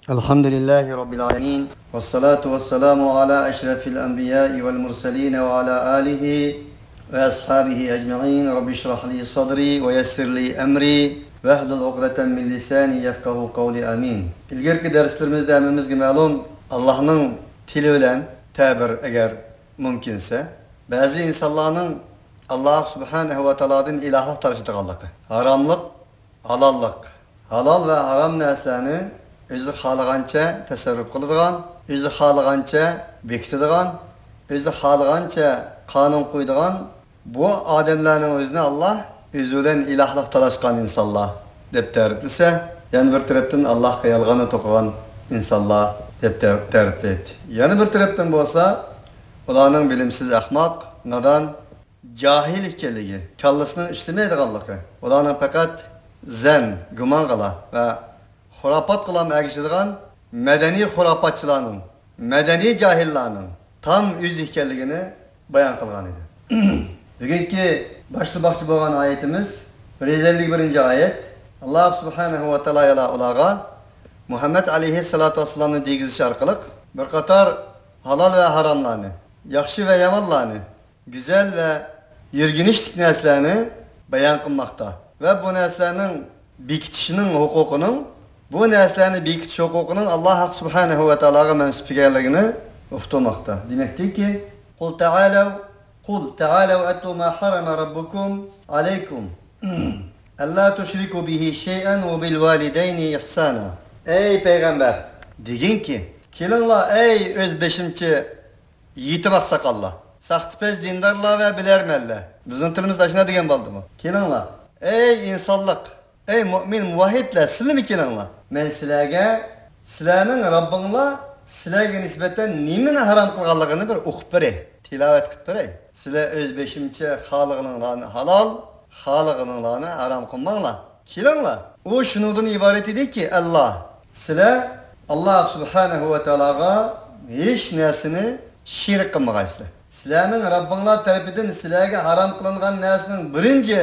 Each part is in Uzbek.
Elhamdülillahi Rabbil alemin. Ve salatu ve selamu ala eşrefil enbiyai vel murselin ve ala alihi ve ashabihi ecma'in. Rabbi şrah li sadri ve yessir li emri ve ehlul uqdeten min lisani yefkahu kavli amin. İlgirki derslerimizde emimizge ma'lum Allah'ın tili bilen tabir eğer mümkünse bazı insanların Allah subhanahu ve ta'ala'nın ilahlık tarışıdığanlığı, haramlık, halallık, halal ve haram neslerini özü xalagancha tasarruf qiladigan, özü xalagancha bekitadigan, özü xalagancha qonun qo'yadigan bu odamlarning o'zini Alloh o'zi bilan ilohlik talashgan insonlar deb ta'riflasa, yana bir tarafdan Allohga yolg'on to'qigan insonlar deb ta'riflaydi. Yana bir tarafdan bo'lsa, ularning bilimsiz ahmoq, nadan, jahil ekanligi, kallasining ishlamaydiganligi, ularning faqat zan, gumon qila va xurapat qılan ergişidigan medeni xurapatçılarının, medeni cahillarının tam yüz ekanligini bayan qilgan edi. Bugungi başlı bo'lgan oyatimiz 151 oyat. Alloh subhanahu va taolo ularga Muhammad alayhissalatu vassalamning degizishi orqali bir qator halol va haromlarni, yaxshi va yomonlarni, go'zal va yurginishlik narsalarni bayon qilmoqda va bu narsalarning bekitishining huquqining bu neslerini bekitish huquqining Alloh subhanahu va taologa mansub ekanligini uqtirmoqda. Demakki, qul ta'alu atlu ma harama rabbukum alaykum alla tushriku bihi shay'an wa bil walidayni ihsana. Ey payg'ambar, deginki, kelinglar ey o'z beshimchi yetim oqsoqollar, saxtipaz dindarlar va bilarmanlar. Bizning tilimizda shuna degan bo'ldimi? Kelinglar ey insonlik, ey mu'min muvahhidlar, sizlarmi kelinglar? Men sizlarga, sizlarning Robbinglar sizlarga nisbatan nimani harom qilganligini bir o'qib beray, tilovat qilib beray. Sizlar o'z beshimcha xoliqinglarni halol, xoliqinglarni harom qilmanglar. Kelinglar. U shundan iborat ediki, sizlar Alloh subhanahu va taologa hech narsani shirk qilmaysizlar. Sizlarning Robbinglar tarafidan sizlarga harom qilingan narsaning birinchi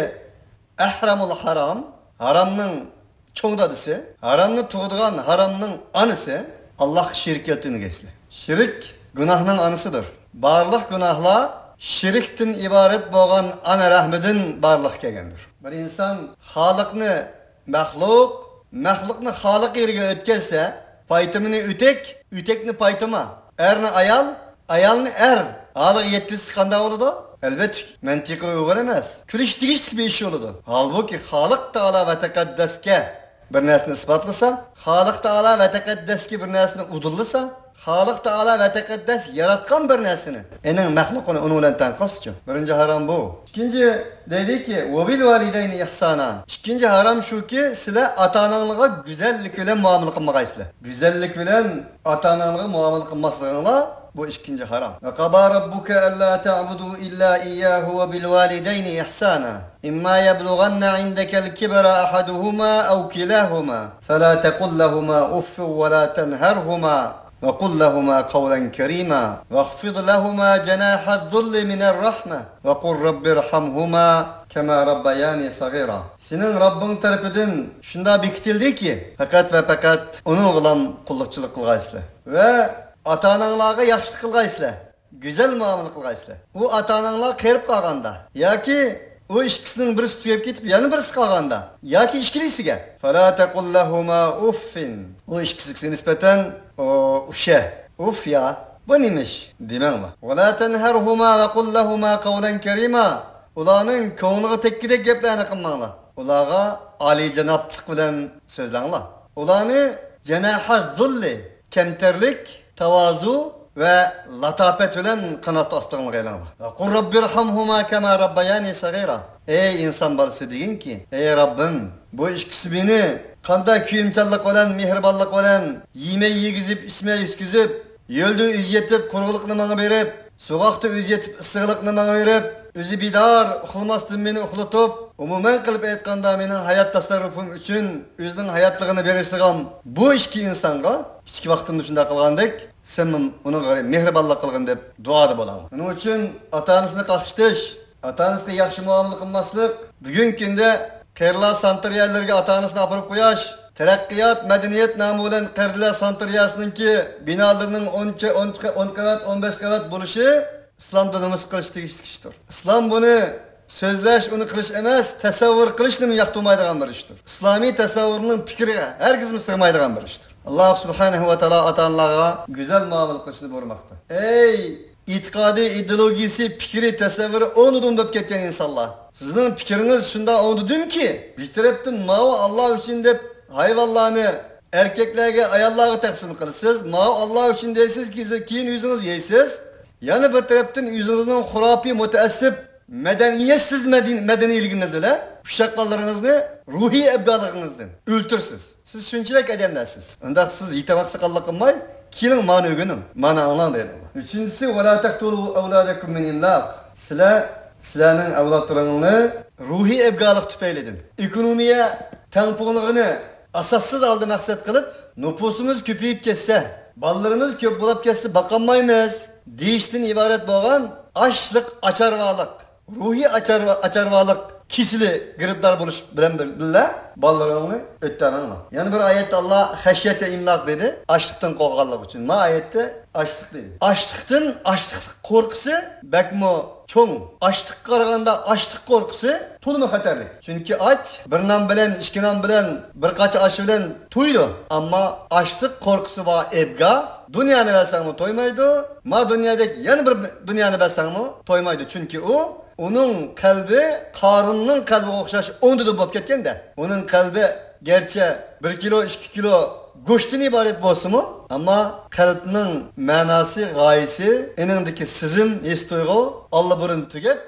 ahramul haram, haramning çoğu dadısı, haramını tuğduğun haramının anısı Allah'a şirk etmeyesizler. Şirk günahının anısıdır. Barlıq günahla şirktin ibaret boğan ana rahmedin barlıq kelgendir. Bir insan halıkını məxluq, məxluqni halık yerine ötkelse, paytımını ütek, ütekni paytıma. Erni ayal, ayalni er. Halık yettisi qanda oldu? Elbette mentıkı uygun emez. Külüş digişlik bir işi oldu. Halbuki Halık Teala ve Tekaddeske bir nesni ispatlasa, Halık Teala ve Tekaddeski bir nesni udurlasa, Halık Teala ve Tekaddes yaratkan bir nesini enin məxluqunu onu bilen tanqılsıcı. Birinci haram bu. İkinci dedi ki, وَبِلْ وَالِدَيْنِ ihsana. İkinci haram şu ki, sizler ata-analığa güzellik bilen muamele qılmağaysızlar. Güzellik bilen ata-analığa muamele qılmasınlar. Bu ikinci haram. Ve qada rabbuka alla ta'budu illa iyyahu ve bil validayni ihsana. İmma yablughanna indakel kibra ahaduhuma aw kilahuma fala taqul lahumā uff ve la tanharhuma ve qul lahumā qawlan karīmā wakhfid lahumā janāhadh-dhulli minar-rahmah ve qul rabbirhamhumā kemā rabbayani saghīrā. Senin Rabbin tarafından şunda bekitildi ki fakat ve fakat onu qılan qulluqçılık qılğaysızlar. Ve ata-analarga yaxşılık qılğaysızlar, güzel muamele qılğaysızlar. O ata-analar qerip qalğanda, yoki o ikisining birisi tugab ketib, yana birisi qalğanda, yoki ikkilisiga fala taqul lahumā uffin. O ikkisiga nisbatan o'sha uff ya, bu nimish demanglar. Va la tanharhumā va qul lahumā qawlan karīmā. Ularning ko'ngliga tekkidek gaplarni qilmanglar. Ularga oliyjanoblik bilan so'zlanglar. Ularni janāhadh-dhulli, kemterlik, tavazu ve latafet bilen kanat astığını gaylanlar. Qul rabbirhamhuma kema rabbayani saghira. Ey insan balası deyin ki, ey Rabbim, bu ikisi beni qanday kuyimchanlik bilan, mehribonlik bilan yemeği yegizib, isme yüzgizib, yo'lda üzjetib, qurg'uliqni menga berib, so'qoqda üzjetib, issiqlikni menga berib, o'zi bidar uxlamasdan meni uxlatib, umuman qilib aytganda mening hayot tasarrufim uchun o'zining hayotligini berishligim bu ikki insonga kichik vaqtimda shunday qilgandek, sen uni mehribonlik qilgin deb duoda bo'laman. Buning uchun ota-onasini qaqshitish, ota-onasiga yaxshi muomala qilmaslik, bugungi kunda qerlar santriyallarga ota-onasini olib qo'yash, Terakkiyat, medeniyet namı bilen Qerdiler Santriyasınınki binalarının 10 kavat, 15 kavat buluşu İslam dinimiz kılıç iştir. İslam bunu sözleş, onu kılıç emas, tasavvur kılıçını mı yaktumaydıgan bir iştir. İslami tasavvurunun fikri herkes mi sığmaydıgan bir iştir. Allah subhanahu ve teala atanlarga güzel muamele kılışını buyurmakta. Ey itikadi, ideologisi, fikri, tasavvuru onu döp ketken insanlar. Sizin fikriniz şunda oldu ki bir taraftan mavi Allah için de hayvanlarını erkeklerge ayallarga taksim kılısınız. Mavi Allah için değilsiz ki keyin yüzünüz yeysiz. Yani bir taraftan yüzünüzün hurapi, müteessip, medeniyetsiz medeniliğiniz ile uşaklarınızı ruhi ebdalığınızdan ültürsüz. Siz şunçilek edemlersiz. Ondan siz yitemak sakallı kılmayın. Kilin mana ögünüm. Mana anlamayın. Üçüncüsü وَلَا تَقْتُلُوا أَوْلَادَكُمْ مِنْ إِمْلَاقٍ. Sizlerin evlatlarını ruhi ebgalık tüpeyledin. Ekonomiye temponluğunu asassız aldı maksat kılıp nüfusumuz köpeyip kesse, ballarımız köp bulup kesse bakanmayız. Değiştin ibaret boğan açlık, açarvalık, ruhi açarvalık kişili giripdar buluş bilen bildiler, ballarını öttemenler. Yani bir ayette Allah haşyete imlak dedi, açlıktan korkallık için. Ma ayette açlık dedi. Açlık korkusu bekmo çoğun. Açlık karaganda açlık korkusu tulumu xatarlik. Çünkü aç birnan bilen, işkinan bilen, birkaç aşı bilen tuydu. Ama açlık korkusu var ebga. Dünyanı versen mi toymaydı? Ma dünyadaki yani bir dünyanı versen mi toymaydı. Çünkü onun kalbi Karun'un kalbi okşaş 10 da bop ketken de. Onun kalbi gerçi 1 kilo 2 kilo goştun ibaret bolsa mu? Ama kalbinin manası, gayesi, enindeki sizin his duygu Allah burun tügep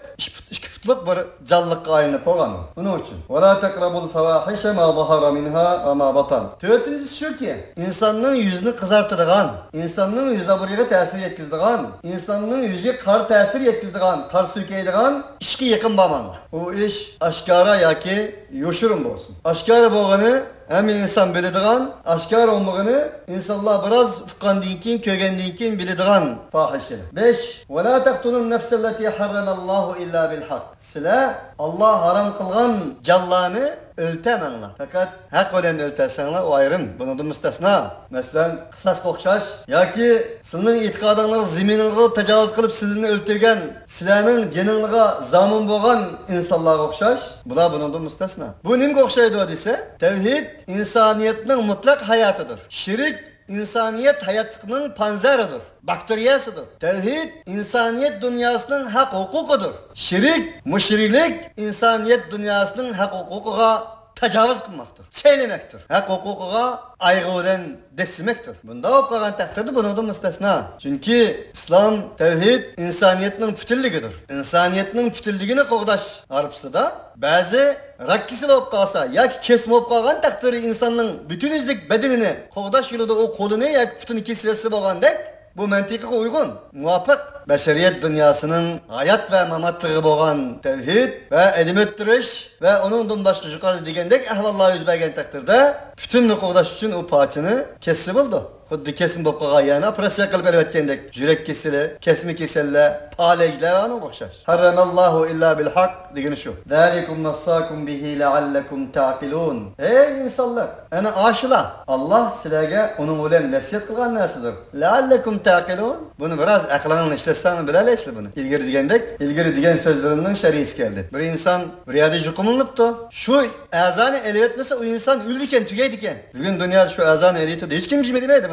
2 futluk bir canlılık ayını poğanı. Bunun için. وَلَا تَقْرَبُوا الْفَوَاحِشَ مَا ظَهَرَ مِنْهَا وَمَا بَطَنَ. Dördüncüsü şu ki, insanın yüzünü kızartırdıgan, insanın yüzü buraya tesir yetkizdigan, insanın yüzü kar tesir yetkizdigan, kar sökeydigan, işki yakın bamanla. O iş aşkara yaki yoşurun olsun. Aşkara boğanı hem insan bilediğin, aşkar olmağını insanlar biraz fıkkan dinkin, kögen dinkin bilediğin fahişe. 5. وَلَا تَقْتُلُوا النَّفْسَ الَّتِي حَرَّمَ اللّٰهُ إِلَّا بِالْحَقِّ. Sile Allah haram kılgan canlarını öltemenler. Fakat hak olan öltersenler o ayrım. Bunu da müstesna. Mesela kısas kokşaş. Ya ki senin itikadını, ziminini tecavüz kılıp sizini öltürgen, silenin canınlığa zamın boğan insanlar kokşaş. Bu da bunu da müstesna. Bu neyim kokşaydı o dese? Tevhid insaniyetin mutlak hayatıdır. Şirik insaniyet hayatının panzeridir, bakteriyasıdır. Tevhid insaniyet dünyasının hak hukukudur. Şirik, müşriklik insaniyet dünyasının hak hukukuga tecavüz kılmaktır, çeylemektir. Hak hukukuga aygıdan desmektir. Bunda okuyan takdirde bunu da müstesna. Çünkü İslam, tevhid insaniyetinin bütünlüğüdür. İnsaniyetinin bütünlüğüne koğdaş Arapsı da bazı rakkisi olup kalsa ya ki kesme olup kalgan takdirde insanın bütün izlik bedenini koğdaş yolu da o kolunu ya ki bütün kesilesi boğandek bu mentika uygun, muvafık. Beşeriyet dünyasının hayat ve mamatlığı boğan tevhid ve edim öttürüş ve onun başka yukarı digendek ehvallah yüz bergen takdirde bütün koğdaş için o parçını kessi buldu. Xuddi kesim bo'lib qolgan yana operatsiya qilib berayotgandek yurak kesili, kesmi kesillar, palejlar va uni o'xshash. Harramallohu illa bil haq degani shu. Zalikum nassakum bihi la'allakum ta'qilun. Ey insonlar, ana ashila Allah sizlarga uning bilan nasihat qilgan narsadir. La'allakum ta'qilun. Buni biroz aqlingni ishlatsangiz bilalasizlar buni. İlgari degan so'zlarimning sharisi keldi. Bir inson bir yerda yuqumlanibdi. Shu azani eliyotmasa u inson o'ldi ekan, tugaydi ekan. Bugun dunyoda shu azani eliyotdi. Hech kim bilmaydi.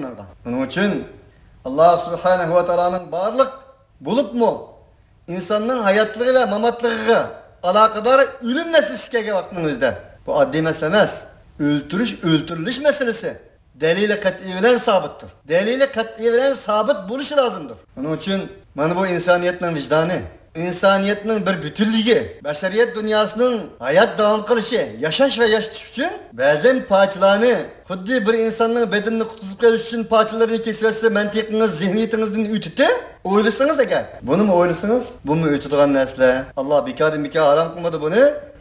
Bunun için Allah subhanahu ve teala'nın varlık bulup mu insanın hayatlığıyla mamatlığıyla alakadar ölüm meselesi gelge vaktimizde. Bu adli mesele emez. Öldürülüş meselesi. Delili kat'i bilen sabittir. Delili kat'i bilen sabit buluşu lazımdır. Bunun için bu insaniyetin vicdanı, insaniyetinin bir bütünlüğü, beşeriyet dünyasının hayat devam kılışı, yaşaş ve yaşatış için bazen parçalarını, xuddi bir insanın bedenini kutuzup geliş için parçalarını kesilse mentikiniz, zihniyetinizden ütütü, oylusunuz eğer. Bunu mu oylusunuz? Bu mu ütüdüğün nesle? Allah bekar haram kılmadı bunu.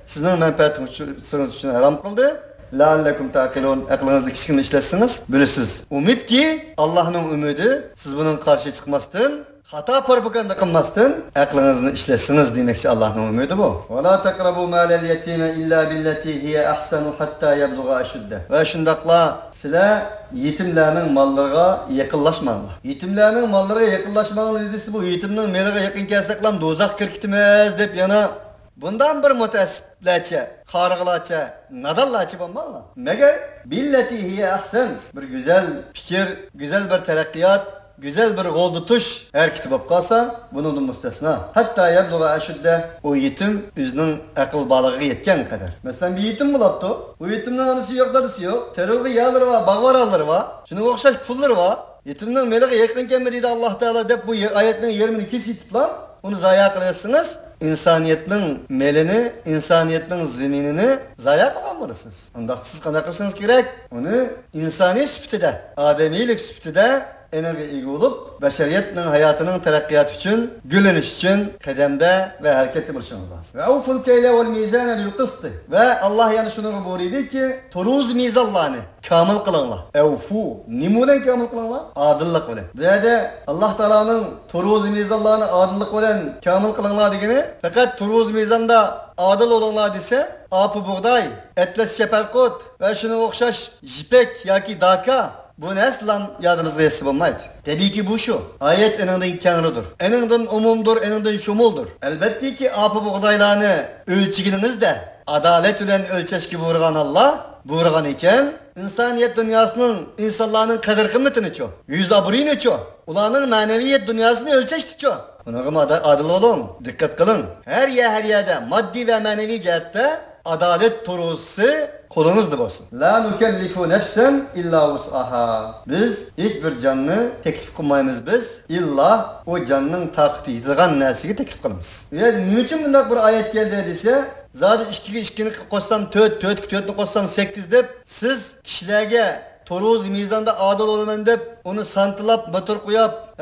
Sizin menfaatiniz için haram kıldı. La'allakum ta'qilun. Aklınızda kişkin işletsiniz. Bilesiz. Umid ki Allah'ın ümidi siz bunun karşı çıkmasın. hata propaganda qilmasdan aqlingizni ishlasiniz demoqchi Allohning umidi bu. Va la taqrabu malal yatima illa billati hiya ahsanu hatta yablugha ashudda. Va shundaqla sizlar yetimlarning mollariga yaqinlashmanglar. Yetimlarning mollariga yaqinlashmanglar dedisi bu yetimning meliga yaqin kelsak ham do'zax kirkitimiz deb yana bundan bir mutassiblarcha, qarg'ilarcha, nadallarcha bo'lmanglar. Magar billati hiya ahsan bir güzel fikir, güzel bir taraqqiyot, güzel bir gol tutuş her kitap kalsa bunun müstesna. Hatta yabluğa aşudda o yetim özünün akıl balığı yetken kadar. Mesela bir yetim bulaptı. O yetimin anısı yok, dadısı yok. Terörlü yağları var, bağvaraları var. Şunu okşaş pulları var. Yetimden meleğe yakın gelmediydi Allah Teala de bu ayetinin yerini kesip lan. Onu zaya kılıyorsunuz. İnsaniyetin melini, insaniyetin zeminini zaya kılamalısınız. Ondan siz kanakırsanız gerek. Onu insani süptide, ademilik süptide enerji iyi olup, beşeriyetin hayatının terakkiyatı için, gülünüş için kademde ve hareketli buluşmanız lazım. Ve uful keyle vel mizane bil kıstı. Ve Allah yani şunu buyuruyor ki, turuz mizallahını kamil kılınla. Evfu, nimulen kamil kılınla? Adıllık olan. Ve de Allah Teala'nın turuz mizallahını adıllık olan kamil kılınla degeni, fakat turuz mizanda adıl olanlar dese, apı buğday, etles şeperkot ve şunu okşaş jipek yaki daka, bu neslan yadınızda yesi bulmaydı. Tabii ki bu şu. Ayet eninde kenarıdır. Eninde umumdur, eninde şumuldur. Elbette ki apı buğdaylarını ölçügünüz de adalet ile ölçeşki buyurgan Allah buyurgan iken insaniyet dünyasının insanların kadir kıymetini ço. Yüz aburini ço. Ulanın maneviyet dünyasını ölçeşti ço. Buna adıl olun. Dikkat kılın. Her yerde maddi ve manevi cihette adalet turusu kolunuzda olsun. La nukellifu nefsen illa vus'aha. Biz hiçbir canını teklif kılmayımız biz. İlla o canının taktiği, yediğen nesigi teklif kılımız. Yani niçin bundan bir ayet geldi dese, zaten işkini koşsam 4'ni koşsam 8 deyip, siz kişilerge toruz mizanda adil olman deyip, onu santılap, motor koyap,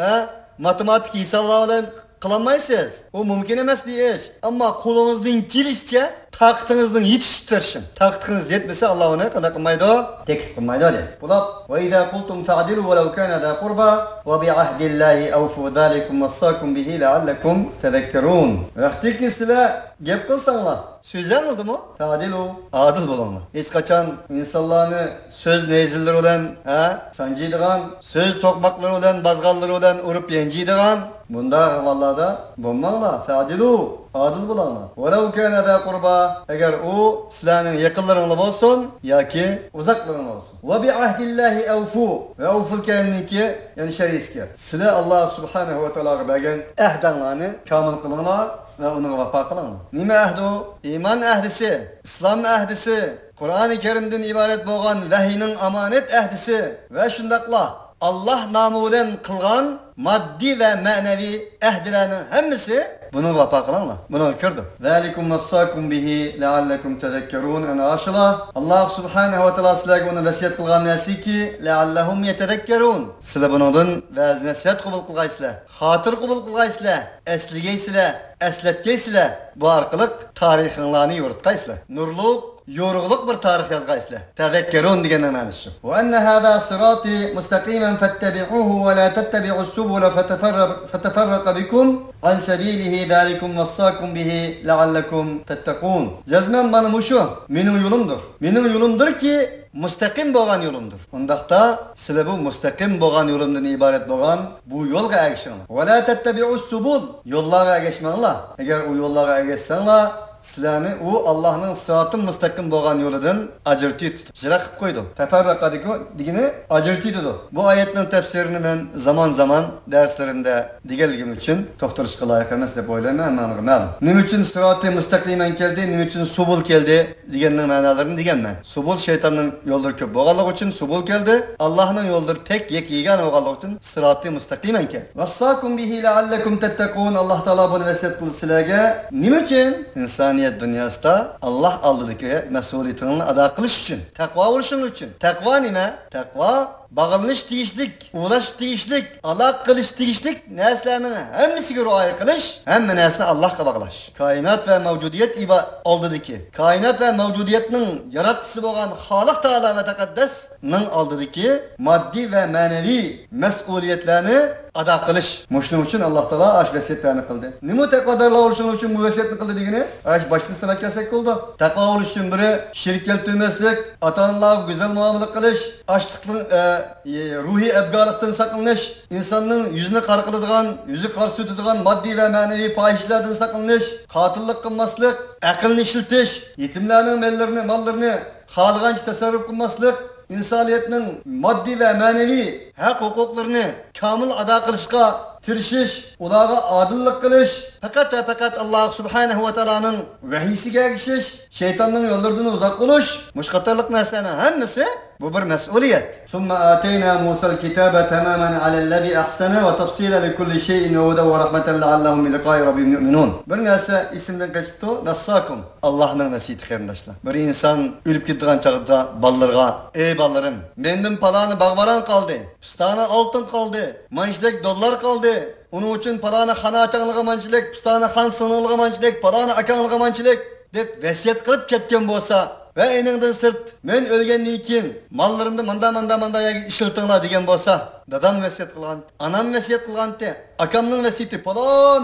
matematik hesaplarla kılamayısınız. O mümkün emas bir iş. Ama kolunuzdan girişçe taktığınızdan yetiştirişin. Taktığınız yetmese Allah onu kadar kılmaydı o, teklif kılmaydı o de. Bulap, ve izâ kultum fe'adilu ve lev kâne zâ kurba ve bi'ahdillâhi evfû zâlikum vassâkum bihi leallekum tezekkerûn. Vakti ki size gep kılsanlar, sözler oldu mu? Fe'adilu, adil bulunlar. Hiç kaçan insanlarını söz nezilleri olan, sancıydıgan, söz tokmakları olan, bazgalları olan, urup yenciydigan, bunda vallahi da bulmanlar. Fe'adilu, adil bulanlar. وَلَوْ كَانَ ذَا قُرْبَى eğer o silahının yakınlarında olsun ya ki uzaklarında olsun. وَبِعَهْدِ اللّٰهِ اَوْفُوا ve avful kelimeki yani şeriski. Silah Allah subhanehu ve teala'ya bergen ehdanlarını kamil kılınlar ve onu vapa kılınlar. Nime ehdu? İman ehdisi, İslam ehdisi, Kur'an-ı Kerim'den ibaret boğan vahiyinin amanet ehdisi ve şundakla Allah namuden kılgan maddi ve manevi ehdilerinin hemmisi bunu vapa kılanlar. Bunu gördüm. Zalikum vassakum bihi leallekum tezekkerun. Yani aşıla Allah subhanehu ve teala sizlerge onu vesiyet kılgan nesi ki leallehum yetezekkerun. Sizler bunun vez nesihat kubul kılgaysılar. Hatır kubul kılgaysılar. Esligeysılar. Esletgeysılar. Bu arkalık tarihinlerini yurtgaysılar. Nurluk, yoruluk bir tarih yazgaysılar. Tezekkerun digenin manisi. Ve enne hâdâ sırâti mustakimen fettebi'uhu ve la tettebi'us subule feteferraka bikum an sebilihi zâlikum vassakum bihi leallekum tettekûn. Cezmen benim şu, benim yolumdur. Benim yolumdur ki müstakim boğan yolumdur. Ondaqda sizler bu müstakim boğan yolumdan ibaret boğan bu yolga erişinler. Ve la tettebi'us subul yollara erişmenler. Eğer o yollara erişsenler sizlarni u Allah'ın sıratın müstakim boğan yoludan ajırtıyı tutup. Jirak koydum. Teferraka digini ajırtıyı tutup. Bu ayetinin tefsirini ben zaman zaman derslerimde digelgim için tohtarışka layık emas dep oylayman, ma'lum. Nim için sıratı müstakimen keldi, nim için subul keldi digenin ma'nalarini digenmen. Subul şeytanın yoldur köp boğanlık için subul keldi. Allah'ın yoldur tek yek yegan boğanlık için sıratı müstakimen keldi. Vassakum bihi leallekum tettekûn. Allah Teala bunu vesiyet kıldı sizlerge. Nim için? İnsaniyet dünyasında Allah aldığındaki mesuliyetini ada kılış için, takva oluşun için. Takva nime? Takva bağlanış deyişlik, uğraş deyişlik, Allah kılış deyişlik, neslerinin hemisi göre ayrı kılış, hem nesline Allah'a bağlaş. Kainat ve mevcudiyet aldığındaki, kainat ve mevcudiyetinin yaratıcısı olan Halık Teala ve Tekaddes'nin aldığındaki maddi ve manevi mesuliyetlerini ado qilish. Shuning uchun Alloh taolo ash vasiyatlarni qildi. Nima taqvodorlar bo'lishing uchun bu vasiyatni qildi degani? Ash boshda silab kelsak bo'ldi. Taqvo bo'lish uchun biri shirk keltirmaslik, ota-onalarga go'zal muomala qilish, ochliqning ruhiy abgorlikdan saqlanish, insonning yuzini qora qiladigan, yuzi qora sutadigan moddiy va ma'naviy fohishlardan saqlanish, qotillik qilmaslik, aqlni ishlatish, yetimlarning mollarini xohlagancha tasarruf qilmaslik, insoniyatning moddiy va ma'naviy haq-huquqlarini kamil ado qilishga tirishish, ularga odillik qilish, faqat Alloh subhanahu va taoloning vahiysiga egishish, shaytonning yo'llaridan uzoq bo'lish, mushqatarlik narsalarning hammasi bu bir mas'uliyat. Summa atayna Musal kitaba tamaman alal-ladhi ahsana va tafsila li kulli shay'in wa hudan wa rahmatan la'allahum bi liqa'i rabbihim yu'minun. Bir narsa isimdan qochibdi, nassakum. Allohning vasiyati qarindoshlar. Bir inson o'lib ketgan chaqda ballarga, ey ballarim, mendan paloni bag'varon qoldi, pistona oltin qoldi, manchlik dollar qoldi. Onun uchun paloni xona achanglig'a manchilik, pistona xon sinig'lig'a manchilik, paloni akanglig'a manchilik deb vasiyat qilib ketgan bo'lsa, ve eningdan sırt men ölgenden keyin mallarimni manda işletinglar degan bo'lsa, dadam vasiyat qilgan, anam vasiyat qilganda, akamning vasiyati, palon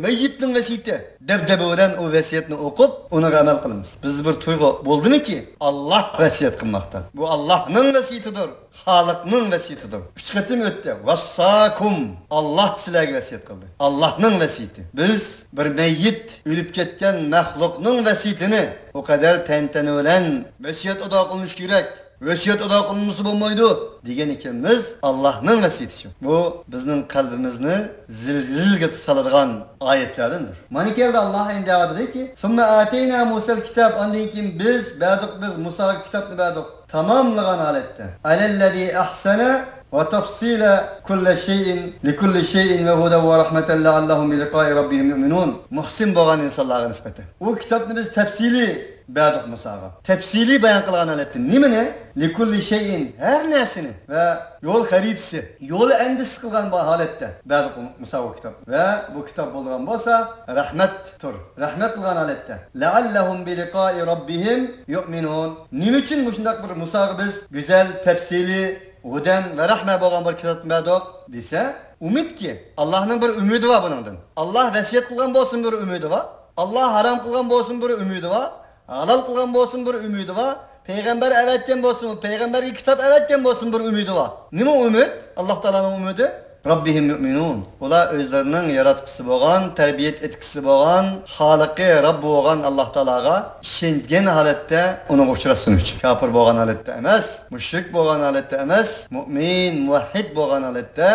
meyyitning vasiyati deb bilan o vasiyatni o'qib, uni amal qilamiz. Biz bir tuyg'u bo'ldimi-ki, Alloh vasiyat qilmoqda. Bu Allohning vasiyatidir, Xoliqning vasiyatidir. 3 qatim o'tdi. Vassakum. Alloh sizlarga vasiyat qildi. Allohning vasiyati. Biz bir meyyit o'lib ketgan mahluqning vasiyatini o kadar tantana bilan vasiyat ado qilinish kerak. Vasiyat ado qilinmasa bo'lmaydi degan ekanmiz. Allohning vasiyati shu. Bu bizning qalbimizni zilzilga soladigan oyatlardandir. Mana keldi Alloh endi aytadiki: "Summa atayna Musal kitab." Ondan keyin biz Musa kitobni berdik. Tamamlagan holatda. Alal-ladhi ahsana ve tafsila kulli şeyin li kulli şeyin ve hudan ve rahmeten la'allahum bi liqa'i rabbihim yu'minun. Muhsin bo'lgan insonlarga nisbatan. U kitobni biz tafsili berdik Musaga. Tafsili bayon qilgan holatda nimani? Li kulli şeyin her narsani ve yo'l xaritasi, yo'l endisi qilgan bu holatda berdik Musa bu kitоб. Ve bu kitap bo'lgan bo'lsa, rahmatdir. Rahmat qilgan holatda. La'allahum bi liqa'i rabbihim yu'minun. Nima uchun shunday bir Musaga biz go'zal tafsili Hudan ve rahme bo'lgan bir kitap berdik desa, umid ki Allohning bir umidi var buningdan. Alloh vasiyat qilgan bo'lsin bir umidi var. Alloh harom qilgan bo'lsin bir umidi var. Halal qilgan bo'lsin bir umidi var. Payg'ambar avatgan bo'lsin, payg'ambarga kitob avatgan bo'lsin bir umidi var. Nima umid? Alloh taolaning umidi Rabbihim yu'minun. Ular o'zlarining yaratquchisi bo'lgan, tarbiyat etkisi bo'lgan, xoliqi Rabb bo'lgan Alloh taolaga ishongan holatda uni uchrasin uchun. Kafir bo'lgan holatda emas, mushrik bo'lgan holatda emas, mu'min, muvahhid bo'lgan holatda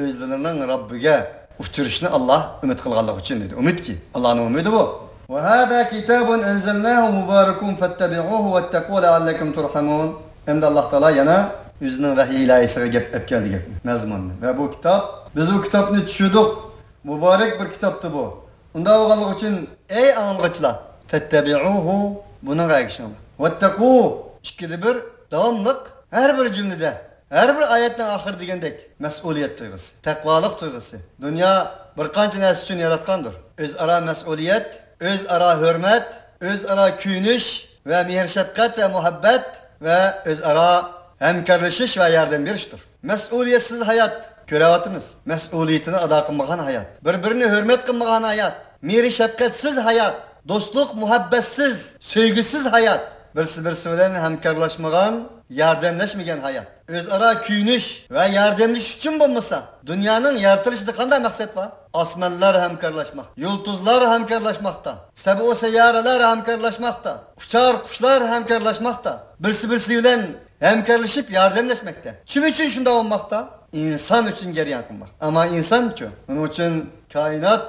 o'zlarining Robbiga uchrashni Alloh umid qilganligi uchun dedi. Umidki, Allohning umidi bu. Wa hada kitabun anzalnahu mubarakun fattabi'uhu wattaqu la'allakum turhamun. Endi Alloh taolo yana o'zining vahiy ilohisiga gap keldi gapni, mazmunni. Va bu kitob, biz o kitobni tushundik. Muborak bir kitobdi bu. Unda bo'lganligi uchun ey anglag'chilar, fattabi'uhu buning agishinglar. Wattaqu ikkili bir davomliq har bir jumlada, har bir oyatning oxiri degandek mas'uliyat tuyg'usi, taqvolik tuyg'usi. Dunyo bir qancha narsa uchun yaratgandir. O'zaro mas'uliyat, o'zaro hurmat, o'zaro kuyinish va mehr shafqat va muhabbat va o'zaro hamkorlashish va yordam berishdir. Mas'uliyatsiz hayot ko'ryapmiz. Mas'uliyatini ado qilmagan hayot, bir-birini hurmat qilmagan hayot, mehr shafqatsiz hayot, do'stlik muhabbatsiz, sevgisiz hayot, birisi bilan hamkorlashmagan, yordamlashmagan hayot. O'zaro kuyinish va yordamlash uchun bo'lmasa, dunyoning yaratılishida qanday maqsad bor? Osmonlar hamkorlashmoqda, yulduzlar hamkorlashmoqda, sabu sayyoralar hamkorlashmoqda, uchar qushlar hamkorlashmoqda, birisi bilan hamkorlashib yordamlashmoqda. Kim uchun shunday bo'lmoqda? İnsan uchun jarayon qilmoqda. Ammo inson-chi, uning uchun koinot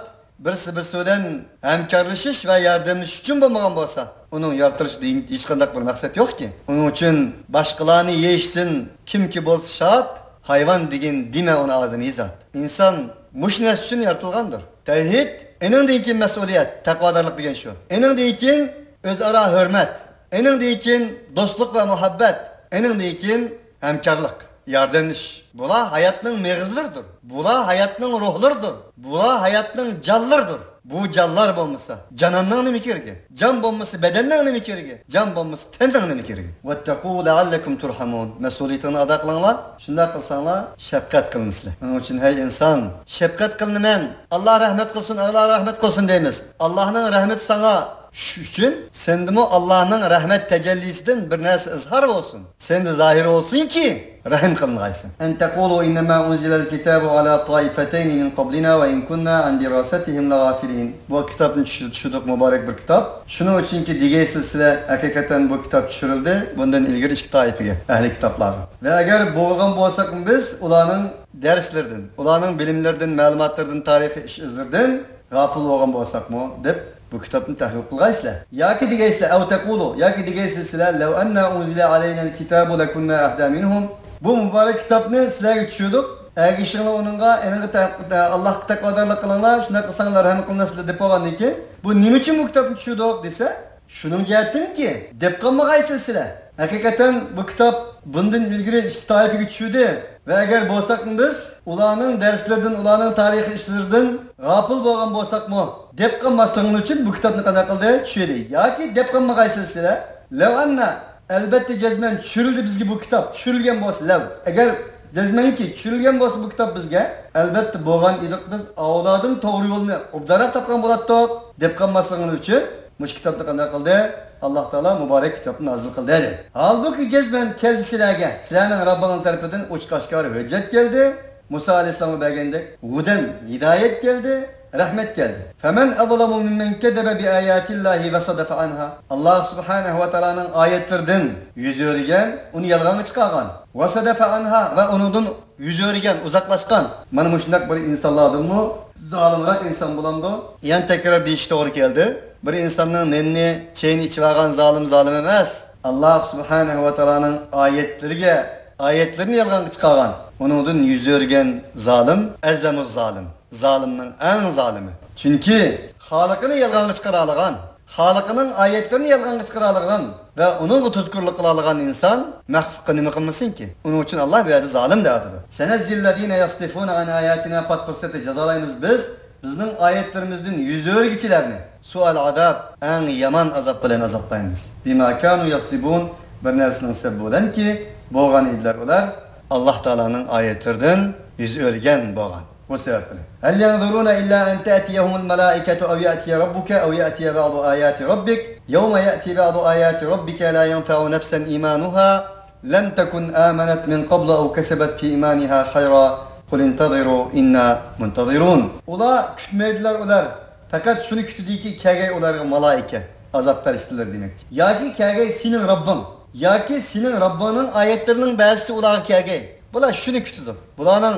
birisi bilan hamkorlashish va yordamlashish uchun bo'lmagan bo'lsa, uning yaratılishida hech qanday bir maqsad yo'qki. Uning uchun boshqalarni yeyishsin, kimki bo'lsa shart, hayvon degan dema uni o'zini zot. Inson mushnas uchun yaratilgandir. Tavhid, eningdan keyin mas'uliyat, taqvodorlik degan shu. Eningdan keyin o'zaro hurmat, eningdan keyin do'stlik va muhabbat, eningdan keyin hamkorlik. yardımlaş. Bular hayatning meg'izlaridir. Bular hayatning ruhlaridir. Bular hayatning jallardir. Bu jallar bo'lmasa, jononning nima keragi? Jon bo'lmasa, bedanning nima keragi? Jon bo'lmasa, tanning nima keragi? Wattaqu la'allakum turhamun. Mas'uliyatini ado qilinglar. Shunday qilsanglar, shafqat qilinsizlar. Buning uchun hey inson, shafqat qilinaman. Alloh rahmat qilsin, Alloh rahmat qilsin deymiz. Allohning rahmati sana shu uchun sendimi Allohning rahmat tajallisidan bir narsa izhor bo'lsin. Senda zohir bo'lsinki, rahim qilinaysan. An taqulu inma unzila al-kitabu ala ta'ifatayn min qablina wa in kunna an dirasatihim laghafirin. Bu kitobni tushirdik, muborak bir kitob. Shuning uchunki degaysizlar, haqiqatan bu kitob tushirildi bundan ilgari ikki toifaga, ahli kitoblar. Va agar bo'lgan bo'lsak biz ularning darslaridan, ularning bilimlaridan, ma'lumotlardan, tarixiy ish izlaridan g'afil bo'lgan bo'lsakmi deb bu kitobni tahlil qilgaysizlar. Yoki degaysizlar, aw taqulu, yoki degaysizlar, law anna unzila alayna al-kitabu lakunna ahda minhum. Bu muborak kitobni sizlarga tushirdik. Agar shuni uningga Alloh taqvodarlik qilinglar, shunday qilsanglar ham qilinasizlar deb qo'ygandan keyin, bu nima uchun bu kitobni tushirdik desa, shuning jihatdanki, deb qolmagaysizlar. Haqiqatan bu kitob bundan ilgari ikki toifaga tushdi. Ve eğer bo'lsak biz ularning darslaridan, ularning tarixiy ishlaridan g'afil bo'lgan bo'lsakmi, deb qolmasligimiz uchun bu kitobni qanday qildi tushirdi. Yoki deb qolmagaysizlar, law anna albatta jazman tushirildi bizga bu kitob, tushirilgan bo'lsa, law agar jazmanki tushirilgan bo'lsa bu kitob bizga, albatta bo'lgan edik biz avlodin to'g'ri yo'lni obdaroq topgan bo'lardik deb qolmasligimiz uchun bu kitobni qanday qildi? Allah Teala mübarek kitabını nazil kıldı dedi. Halbuki cezben keldi sizlerge. Sizlerinin Rabbinin tarafından uçkaşkar hüccet geldi. Musa Aleyhisselam'a belgendik. Huden hidayet geldi. Rahmet geldi. Femen azlamu mimmen kedebe bi ayatillahi ve sadafa anha. Allah Subhanahu ve Teala'nın ayetlerden yüz örgen, onu yalganı çıkargan. Ve sadafa anha ve onundan yüz örgen, uzaklaşkan. Bana müşindak bir insanlardı mı? Zalimrak insan bulandı. Yani tekrar bir iş doğru geldi. Bir insanın nenni, çeyini içivagan zalim emas. Allah Subhanahu ve Teala'nın ayetlerini yalgan çıkargan. Onundan yüz örgen zalim, ezlemuz zalim. Zalimnin en zalimi. Çünkü Halık'ını yalgan çıkaralagan, Halık'ının ayetlerini yalgan çıkaralagan ve onun tuzkurluk kılalıgan insan mahlukkı nime kılmasın ki? Onun için Allah bir adı zalim de adıdır. Senezillezine yastifuna an ayatina pat fırsatı cezalayımız biz. Bizning ayetlerimizden yüz örgüçilerini sual adab en yaman azap bilen azaplaymiz. Bima kanu yaslibun bir nersinin sebbudan ki boğan idiler olar Allah Teala'nın ayetlerden yüz örgen boğan. Bu sebeple. Hel yanzuruna illa en te'tiyehumul melaiketu ev ye'tiye rabbuke ev ye'tiye ba'du ayati rabbik. Yevme ye'ti ba'du ayati rabbike la yenfe'u nefsen imanuha lem tekun amenet min qabla ev kesebet fi imaniha hayra. Kul intaziru inna muntazirun. Ola kütmeydiler olar. Fakat şunu kütüdü ki kegey olarga malaike. Azap periştiler demektir. Ya ki kegey senin Rabbin. Ya ki senin Rabbinin ayetlerinin bazısı olarga kegey. Bula şunu kütüdü. Bulanın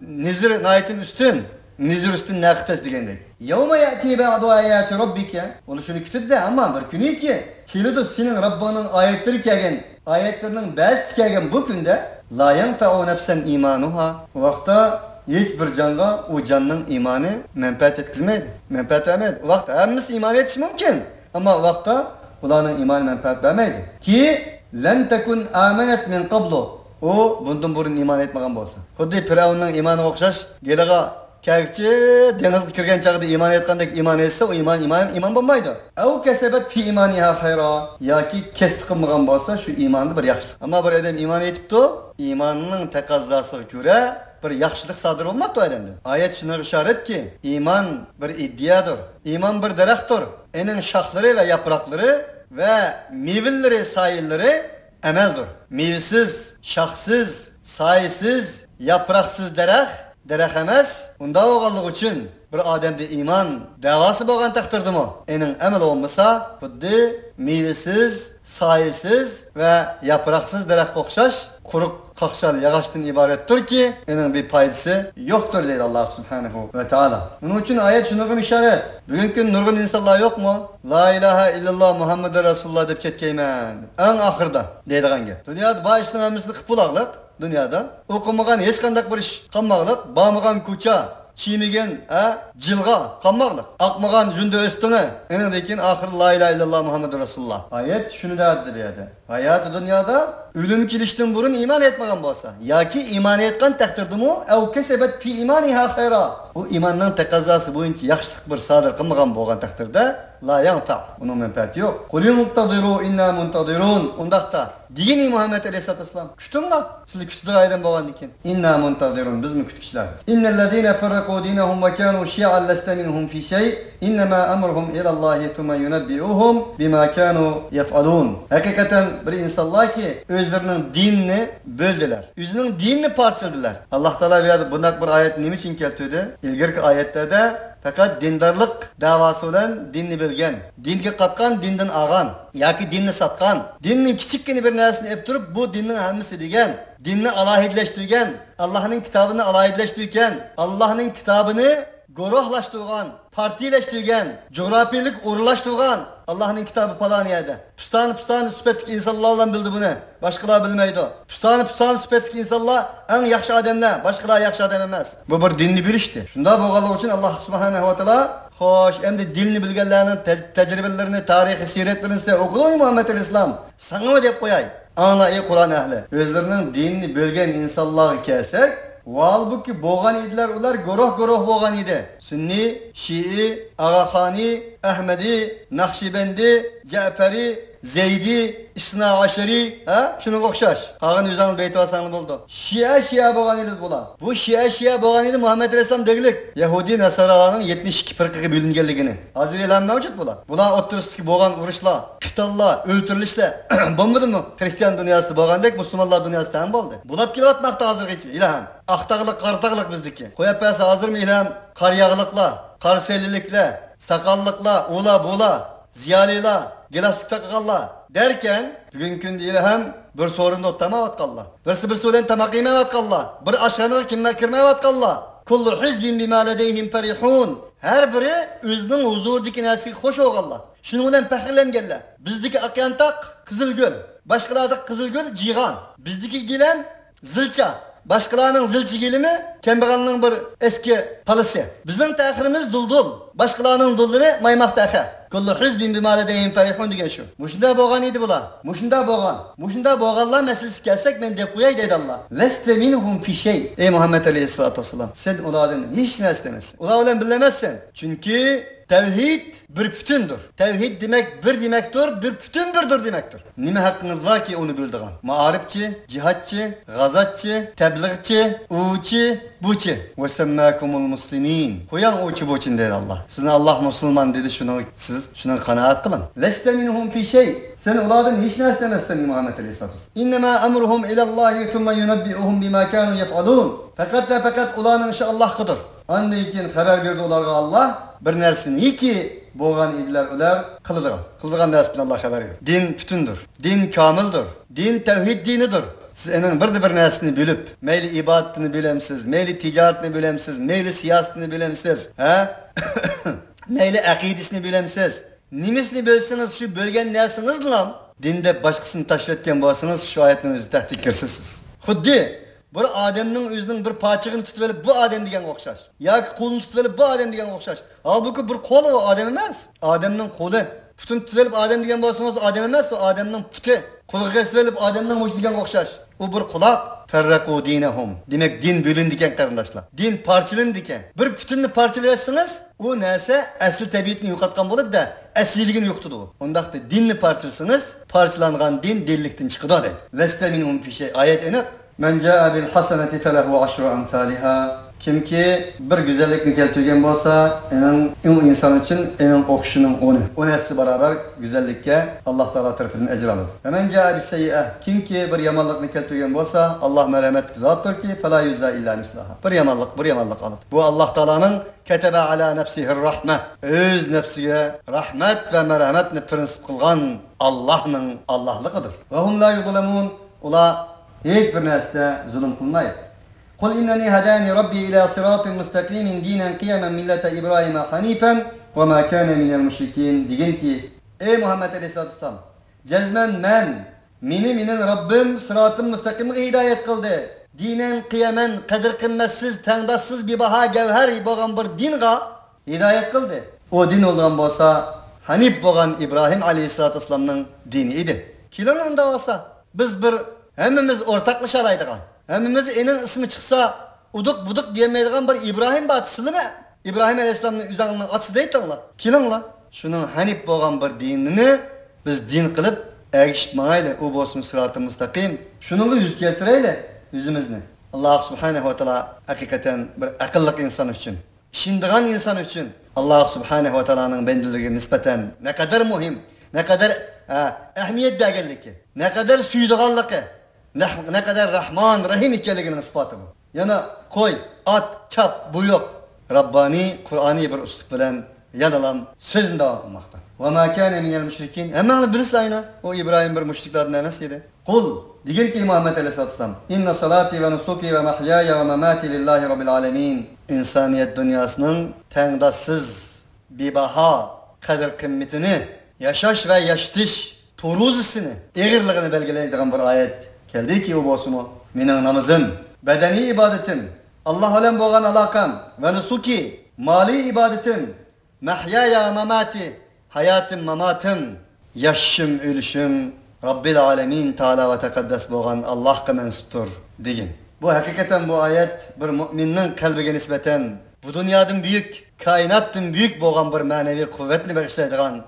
nizir nayetin üstün. Nizir üstün nakipes degendek. Yevme ye'ti ba'du ayati rabbike. Onu şunu kütüdü de ama bir günü ki kilidu senin Rabbinin ayetleri kegen. Ayetlerinin bazısı kegen bu günde la yenfe'u nefsen imanuha. O vakta hiçbir canga o canının imanı menfaat etkizmeydi. Menfaat vermeydi. O vakta hemiz iman etiş mümkün. Ama o vakta ulanın imanı menfaat vermeydi. Ki len tekun amenet min qablu. O bundan burun iman etmegen bolsa. Xuddi Firavunning imanı okşaş. Geliga kagchi denizga kirgan chaqda iman etgandek iman etse o iman bo'lmaydi. Ev kesebet fi imaniha hayra. Yoki kesb qilmagan bo'lsa shu imanni bir yaxshilik. Ammo bir odam iman etibdi, imanning taqozzosiga ko'ra bir yaxshilik sodir bo'lmoqda odamda. Oyat shunga ishoratki, iman bir iddiadir. Iman bir daraxtdir. Ening shoxlari va yaproqlari va mevalari, soyillari amaldir. Mevasiz, shoxsiz, soyisiz, yaproqsiz daraxt emas. Unda o'g'anlik uchun bir odamda iman davası bo'lgan taqdirdimi? Ening amal olmasa, xuddi mevasiz, soyisiz va yaproqsiz daraxtga o'xshash quruq qaqshal yog'ochdan iboratdirki, ening bir foydasi yo'qdir deydi Alloh subhanahu va taolo. Buning uchun oyat shunga ishorat. Bugungi kun nurg'un insonlar yo'qmi? La ilaha illalloh Muhammadur Rasululloh deb ketgayman. Eng oxirda deydigan gap. Dunyoda bu ishning hammasini qilib bo'laqliq. Dünyada okumagan hech qanday bir ish qolmaqliq, bormagan ko'cha, chiymagan jilg'a qolmaqliq, aqmagan junda o'stini. Endi lekin oxir la ilaha illalloh Muhammadur Rasululloh. Oyat shuni deydi bu yerda. Hayatı dünyada ölüm kelishdan burun iman etmagan bo'lsa yoki iman etgan taqdirdami aw kasabat fi imaniha khayra. Bu imanning taqozosi bo'yicha yaxshilik bir sodir qilmagan bo'lgan taqdirda la yanfa. Uning manfaati yo'q. Qul muntadiru inna muntadirun. Undaqda dini Muhammed Aleyhisselatü Vesselam kutinglar. Sizlar kutadigan bo'lgan ekan. Inna muntadirun biz mi kutkichlarmiz. Innallazina farraqu dinahum va kanu shi'an lasta minhum fi shay. Innama amruhum ila Allohi thumma yunabbi'uhum bima kanu yaf'alun. Hakikaten bir insanlar ki özlerinin dinini böldüler. Özünün dinini parçaladılar. Allah Teala bundak bir ayet nima için keltirdi? İlgirki ayetlerde fakat dindarlık davası olan dinni bilgen, dinge katkan dinden ağan, yoki dinni satkan, dinning kichikkina bir narsani ep turib bu dinning hammasi degan, dinni alohidlashtirgan, Allohning kitobini alohidlashtirgan, Allohning kitobini guruhlashtirgan, partiyalashtirgan, coğrafiyalik o'rinlashtirgan, Allohning kitobi falon yerda. Pustani sifatli insonlar bildi buni, boshqalar bilmaydi. Pustani sifatli insonlar eng yaxshi odamlar, boshqalar yaxshi odam emas. Bu bir dinni bilishdi. Shunda bo'lganligi uchun Alloh subhanahu va taolo xo'sh, endi dinni bilganlarning tajribalarini, tarixiy siratlarini size o'qilay Muhammed Aleyhisselam. Sana deb qo'yay. Ana ey Qur'on ahli. O'zlarining dinni bilgan insonlarga kelsak, halbuki bo'lgan edilar, ular guruh bo'lgan edi. Sunni, Şii, Ağaxani, Ahmedi, Naqshbendi, Ja'fari, Zeydi, İsna Aşeri, ha? Şuna o'xshash. Qag'in o'zing bayt olsang bo'ldi. Şia bo'lgan edi bular. Bu Şia bo'lgan edi Muhammed Aleyhisselam deglik. Yahudi Nasaralarning 72 firqaga bo'linganligini. Hozir e'lon mavjud bular. Bular o'ttirishdagi bo'lgan urushlar, qitallar, o'ltirilishlar bo'lmadimi? Xristian dunyosida bo'lgandek Musulmonlar dunyosida ham bo'ldi. Bulab kelyapmoqda hozirgacha ilham. Aqtaqliq, qartaqliq bizniki. Qo'yib bersa hozirmi ilham? Qaryaqliqlar, qarseliliklar, saqalliqlar, ula-bula, ziyolilar, gilaslik taqanlar derken bugün kunda ilham bir sorunda o'tmayotganlar. Birsi bilan tamoq yemayotganlar. Bir ashxonaga kimlar kirmayotganlar. Kullu hizbin bima ladayhim farihun. Her biri o'zining huzuridagi narsaga xush bo'lganlar. Shuning bilan faxrlanganlar. Bizdagi aqyantaq Qizilgul, boshqalarda Qizilgul jigan. Bizdagi gilam zilcha. Başkalarının zilchi gelimi, kambag'alning bir eski palisi. Bizning ta'xirimiz duldul. Başkalarının dullari maymoq ta'xir. Kullu hizbin bima ladayhim farihun degan shu. Mushunda bo'lgan edi bular. Mushunda bo'lganlar masalasi kelsak men deb qo'yay deydi Alloh. Lasta minhum fi shay. Ey Muhammed Aleyhisselatü Vesselam, sen ulardan hech narsa emassan. Ular bilan bilamazsan. Chunki tevhid bir bütündür. Tevhid demek bir demektir, bir bütün birdir demektir. Nime hakkınız var ki onu bildiğin? Ma'arifçi, cihatçı, gazatçı, tebliğçi, uçi, buçi. Ve semmâkumul muslimin. Koyan uçu buçin dedi Allah. Sizin Allah Müslüman dedi siz şunu kanaat kılın. Leste minhum fi şey. Sen onlardan hiç ne istemezsin Muhammed Aleyhisselatü Vesselam. İnnemâ emruhum ilallahi thumme yunabbi'uhum bima kanu yef'alun. Fakat ulanın işi Allah kıdır. Andayken haber verdi onlara Allah. Bir narsani ki bo'lgan edilar ular qildigan narsadan Allah xabar berdi. Din bütündür. Din kamildir. Din tevhid dinidir. Siz enin bir narsani bilib, mayli ibodatini bilemsiz, mayli tijoratini bilemsiz, mayli siyosatini bilemsiz, ha? Mayli aqidasini bilemsiz. Nimasini bilsangiz shu bo'lgan narsangizni dinde boshqasini tashlatgan bo'lsangiz shu oyatning o'zi tahdidkirsiz. Xuddi bir adamning o'zining bir parchag'ini tutib olib bu odam degan o'xshash. Yoki qo'lini tutib olib bu odam degan o'xshash. Halbuki bir qo'li o odam emas. Odamning qo'li. Putini tutib olib odam degan bo'lsangiz odam emas, o odamning puti. Qo'liga kesib olib odamning mush degan o'xshash. U bir quloq. Farraqu dinahum. Demak din bo'lindi ekan qarindoshlar. Din parchalandi ekan. Bir putunni parchalaysangiz, u narsa asl tabiatini yo'qotgan bo'ladi-da, asliligini yo'qotadi u. Undaqda dinni parchalasangiz, parchalangan din dinlikdan chiqadi deydi. Lasta minhum fi shay. Oyat aniq. Men jaa bil hasanati falahu ashru amsalha. Kimki bir güzellikni keltirgan bo'lsa, u inson uchun o'qishining 10 barobar güzellikka Alloh taolo tarafidan ajr oladi. Men jaa bis sayyi'a. Kimki bir yomonlikni keltirgan bo'lsa, Alloh marhamatli zotdirki, fala yuzza illa mislaha. Bir yomonlik oladi. Bu Alloh taoloning kataba ala nafsihi rahma. O'z nafsiga rahmat va marhamatni prinsip qilgan Allohligidir. Va hum la yuzlamun. Ular hech bir narsa zulm qilmaydi. Qul innani hadani rabbi ila siratin mustaqimin dinan qiyaman millata Ibrohim hanifan va ma kana minal mushrikin deganki, ey Muhammed Aleyhisselatü Vesselam, jazman mening Rabbim siratin mustaqimga hidoyat qildi. Dinan qiyaman qadr qimmatsiz, tangdoshsiz bebaho gavhar bo'lgan bir dinga hidoyat qildi. O din bo'lgan bo'lsa, Hanif bo'lgan İbrahim Aleyhisselatü Vesselamning dini edi. Keling unda olsa, biz bir hemmimiz ortaklaşalaydigan. Hemmimiz enin ismi çıksa uduk buduk diyemeydigan bir İbrahim batısılı mı? İbrahim Aleyhisselam'ın üzerinin atısı deydiler. Kelinglar. Şunun hanif bolgan bir dinini biz din kılıp erişip mağayla o bolsun sırat-ı müstakim. Şununla yüz keltireyli yüzümüzni. Allah Subhanahu ve Teala hakikaten bir akıllık insan için, işindiğen insan için Allah Subhanahu ve Teala'nın bendiliği nispeten ne kadar mühim, ne kadar ehemmiyet belirliki, ne kadar suyduğanlığı, ne kadar Rahman, Rahim ikenliginin ispatı bu. Yana koy, at, çap bu yok. Rabbani, Kur'an'ı bir üslup bilen yadalam sözünde devam etmekte. وَمَا كَانَ مِنَ الْمُشْرِكِينَ Hemen birisi aynı. O İbrahim bir müşriklerden emesiydi. Kul, diyen ki Muhammed Aleyhisselatü Vesselam, İnne salati ve nusuki ve mahyaya ve memati lillahi rabbil alemin. İnsaniyet dünyasının tengdassız, bibaha, kadir kıymetini, yaşaş ve yaştış, turuzisini, eğirliğini belgeleydiğin bir ayet. Geldi ki o bosumu, minin namazım, bedeni ibadetim, Allah alem boğan alakam ve nusuki, mali ibadetim, mahyaya ve memati, hayatım mamatım, yaşım ölüşüm, Rabbil alemin Teala ve tekaddes boğan Allah'a mensuptur deyin. Bu hakikaten bu ayet bir müminin kalbine nispeten bu dünyanın büyük, kainatın büyük boğan bir manevi kuvvetini bağışlaydıgan,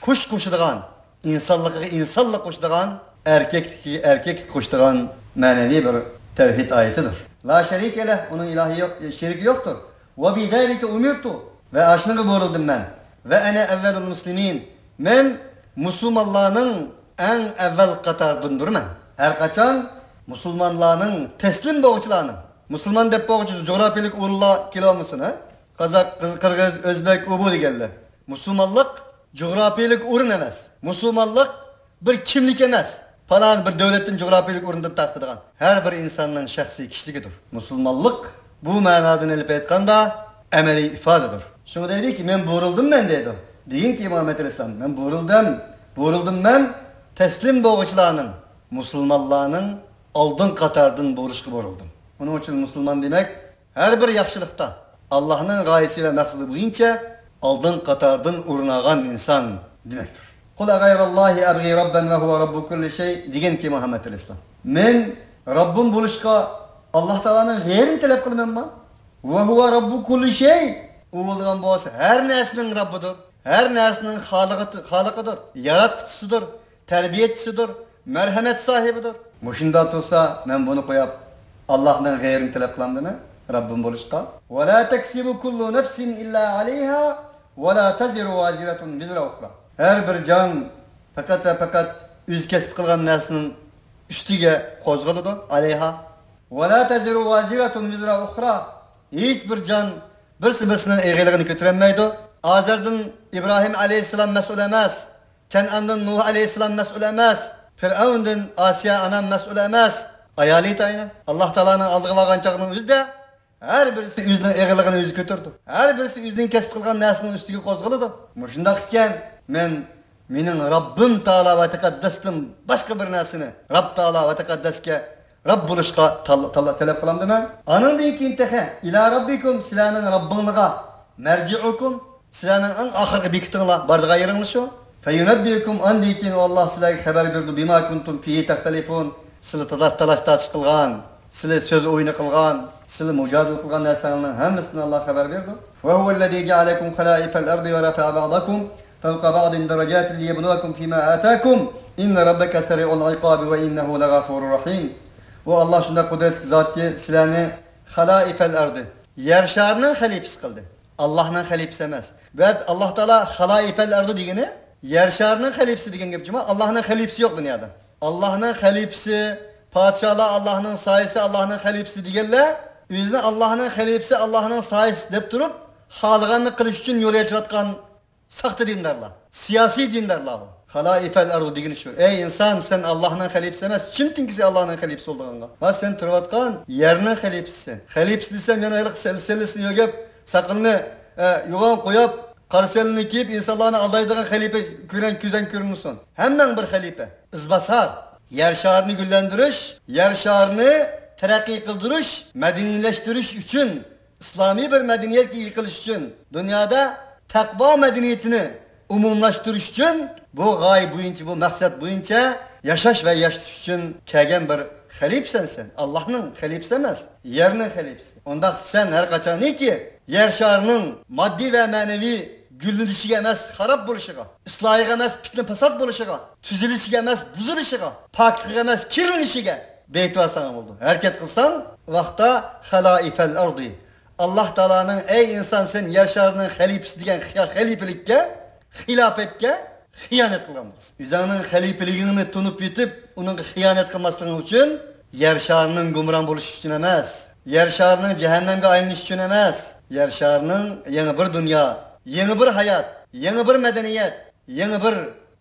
kuş kuşuduğan, insanlık kuşuduğan, erkek kuşuduğan manevi bir tevhid ayetidir. La şerike leh, onun ilahi yok, şeriki yoktur. Ve bidâlike umirtu ve aşnığı boğuldum ben. Ve ene evvelul muslimin. Men Müslümanlığının en evvel katardındır ben. Her kaçan Müslümanlığının teslim boğuçlarının. Müslüman dep boğuçusu coğrafilik uğurla kilo musun ha? Kazak, Kırgız, Özbek, Ubu digerler. Müslümanlık coğrafilik uğrun emez. Müslümanlık bir kimlik emez. Falan bir devletin coğrafilik uğrunda takıdığan. Her bir insanın şahsi kişiliğidir. Müslümanlık bu manadan elip etkanda emeli ifadedir. Şunu dedi ki ben buğruldum ben dedi. Deyin ki Muhammed Aleyhisselam ben buğruldum ben teslim boğuçlarının, Müslümanlığının aldın katardın boruşku buğruldum. Onun için Müslüman demek her bir yaxşılıkta Allah'ın gayesi ve maksadı boyunca aldın katardın urunağan insan demektir. Kul gayrallahi abgi rabben ve huve rabbu kulli şey deyin ki Muhammed Aleyhisselam. Men Rabbim buluşka Allah Teala'nın gayrini talep kılmam ben. Ve huve rabbu kulli şey. Uğulduğun boğası her nesinin Rabbidir. Her nesinin halıkıdır, yaratıcısıdır, terbiyetçisidir, merhamet sahibidir. Muşunda tutsa ben bunu koyup Allah'ın gayrini talep kılamdı mı? Rabbim buluşka. وَلَا تَكْسِبُ كُلُّ نَفْسٍ إِلَّا عَلَيْهَا وَلَا تَزِرُ وَازِرَةٌ وِزْرَ أُخْرَى Her bir can fakat üz kesip kılgan nesinin üstüge kozgalıdır, aleyha. وَلَا تَزِرُ وَازِرَةٌ وِزْرَ أُخْرَى Hiçbir can birisinin eğiliğini götüremeydi. Azer'den İbrahim Aleyhisselam mesul emez. Kenan'dan Nuh Aleyhisselam mesul emez. Firavun'dan Asya anam mesul emez. Ayalıydı aynen. Allah Teala'nın aldığı vaqancağının yüzde her birisi yüzünün eğiliğini yüzü götürdü. Her birisi yüzünün kesip kılgan nesinin üstüge kozgalıdır. Muşundaq iken menin Rabbim Teala ve tekaddestim başka bir nesini Rabb Teala ve tekaddeske Rabb buluşka talep kılamdı mı? Anın deyin ki intihe ila Rabbikum silahının Rabbinliğa merci'ukum silahının en ahırkı bikitinla bardığa yerinli şu. Feyunebbiyekum an deyin Allah silahı haber verdi bima kuntum fihi tehtelifun sili talaş tartış kılgan sili söz oyunu kılgan sili mücadele kılgan nesinin hemmisini Allah haber verdi. Ve huvellezî cealekum halâifel erdi ve rafa'a ba'dakum فوق بعض درجات ليبلوكم فيما آتاكم إن ربك سريع العقاب وإنه لغفور رحيم. Bu Allah şunda kudretli zat ki silahını halaifel erdi. Yer şarının halifesi kıldı. Allah'ın halifesi emez. Ve Allah Teala halaifel erdi diyeni yer şarının halifesi diyen gibi Allah'ın halifesi yok dünyada. Allah'ın halifesi, padişahlar Allah'ın sayesi Allah'ın halifesi diyenler yüzüne Allah'ın halifesi Allah'ın sayesi deyip durup halıganlık kılış için yolaya çıkartkan sahtı dindarlar, siyasi dindarlar o. Halaifel ardu digini şu. Ey insan sen Allah'ın halifesi emez. Kimsin ki sen Allah'ın halifesi olduğunla? Va sen turvatkan yerinin halifesi. Halifesi desem yana aylık selselesini yögep, sakılını yuvan koyup, karselini kiyip insanlarını aldaydığın halife küzen görünürsün. Hemen bir halife. İzbasar. Yer şarını güllendiriş, yer şarını terakki kıldırış, medenileştiriş için, İslami bir medeniyet yıkılış için, dünyada takva medeniyetini umumlaştırış için bu gaye boyunca, bu maksat boyunca Yaşaş ve yaşatış için kelgen bir halifsen sen. Allah'ın halifesi emas, yerinin halifesi. Onda sen her kaçan ne ki? Yer şarının maddi ve manevi gülünüşüge emas, harap buluşuga, ıslahıga emas, fitne fasat buluşuga, tüzülüşüge emas, buzuluşuga, paklığa emas, kirlenişige beytvasan oldu. Hareket kılsan, vaqta halaifel ardı. Allah Teala'nın ey insan sen yer şarının halifesi diyen halifelikке, hilafetke, hıyanet kılgamaz. Üzerinin halifeliğini tunup yutip, onun hıyanet kılmasının için, yer şarının gumran buluş için emas, yer şarının cehennemge ayrılış için emas, yer şarının yeni bir dünya, yeni bir hayat, yeni bir medeniyet, yeni bir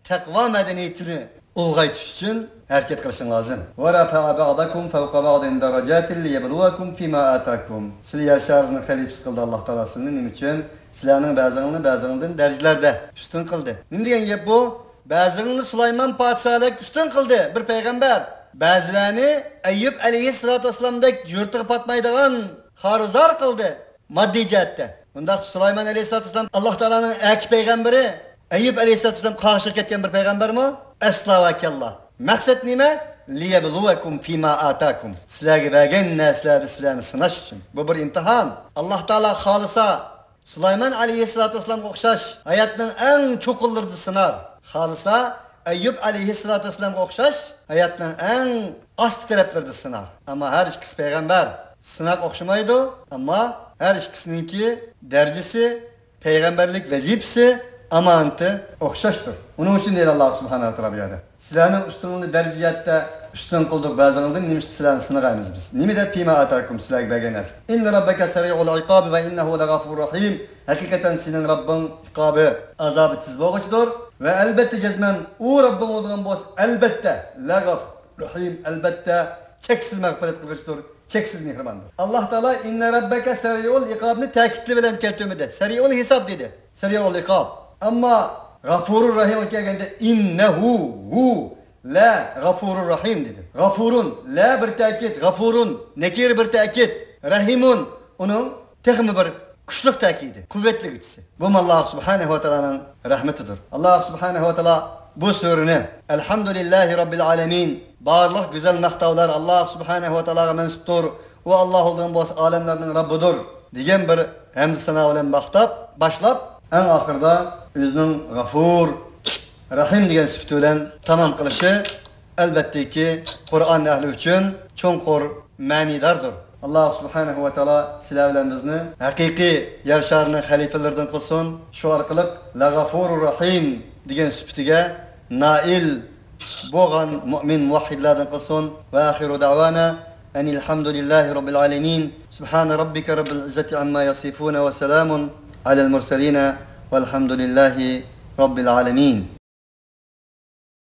takva medeniyetini ulgaytış için hareket kılışın lazım. وَرَفَعَ بَعْضَكُمْ فَوْقَ بَعْضٍ دَرَجَاتٍ لِيَبْلُوَكُمْ فِي مَا آتَاكُمْ. Siz yer şarının halifesi kıldı Allah Teala'sının nim için sizlerin bazılarından derecelerde üstün kıldı. Nim deyen gep bu? Bazılarını Süleyman padişahlık üstün kıldı bir peygamber. Bazılarını Eyyub aleyhissalatu vesselam'daki yurtları patmaydıgan harzar kıldı maddi cihette. Bunda Süleyman aleyhissalatu vesselam Allah Teala'nın ek peygamberi, Eyyub aleyhissalatu vesselam karşı ketken bir peygamber mi? Esla ve kellah. Maksat nime? Liyebluvekum fima atakum. Sizlerge vergen neslerdi sizlerini sınaş için. Bu bir imtihan. Allah Teala halisa Süleyman aleyhissalatu vesselam okşaş hayatının en çokullardı sınar. Halisa Eyyub aleyhissalatu vesselam okşaş hayatının en ast taraflardı sınar. Ama her ikisi peygamber sınak okşamaydı ama her ikisininki derecesi peygamberlik vazifesi amanatı okşaştır. Onun için değil Allah subhanahu teala buyurdu. Sizlerin üstünlüğünü dereciyette üstün kıldık bazılarından nimiş sizlerin sınırayımız biz. Nimi de pima atakum sizler beğeniriz. İnne rabbeke seri'ul ikab ve innehu legafur rahim. Hakikaten senin Rabbin ikabı azabı tiz boğucudur ve elbette cezmen o Rabbin olduğun boz elbette legafur rahim elbette çeksiz mağfiret kılıçtır. Çeksiz mihribandır. Allah Teala inne rabbeke seri'ul ikabını takitli bilen keltümede. Seri'ul hesap dedi. Seri'ul ikab. Ama Gafurur Rahim kelgende innehu hu la Gafurur Rahim dedi. Gafurun la bir takit, Gafurun nekir bir takit, Rahimun onun tehmi bir güçlük takidi, kuvvetli güçsi. Bu Allah Subhanahu ve Teala'nın rahmetidir. Allah Subhanahu ve Teala bu sureni Elhamdülillahi Rabbil Alemin barlıq güzel maktavlar Allah Subhanahu ve Teala'ya mensuptur. O Allah olduğun bu alemlerin Rabbidir. Diyen bir hamd sana bilen başlap en ahırda özünün Gafur, Rahim degan sifati bilan tamam qilishi elbette ki Kur'an ehli için cho'nqur ma'nidardir. Allah Subhanahu ve Teala sizlar bilan bizni haqiqiy yer sharining xalifelaridan qilsin. Shu orqali La Gafurur Rahim degan sifatiga nail bo'lgan mu'min muvahhidlardan qilsin. Va axiru da'wana anil hamdulillahi robbil alamin. Subhana robbika robbil izzati amma yasifun ve selamun alel mursalin velhamdülillahi rabbil alamin.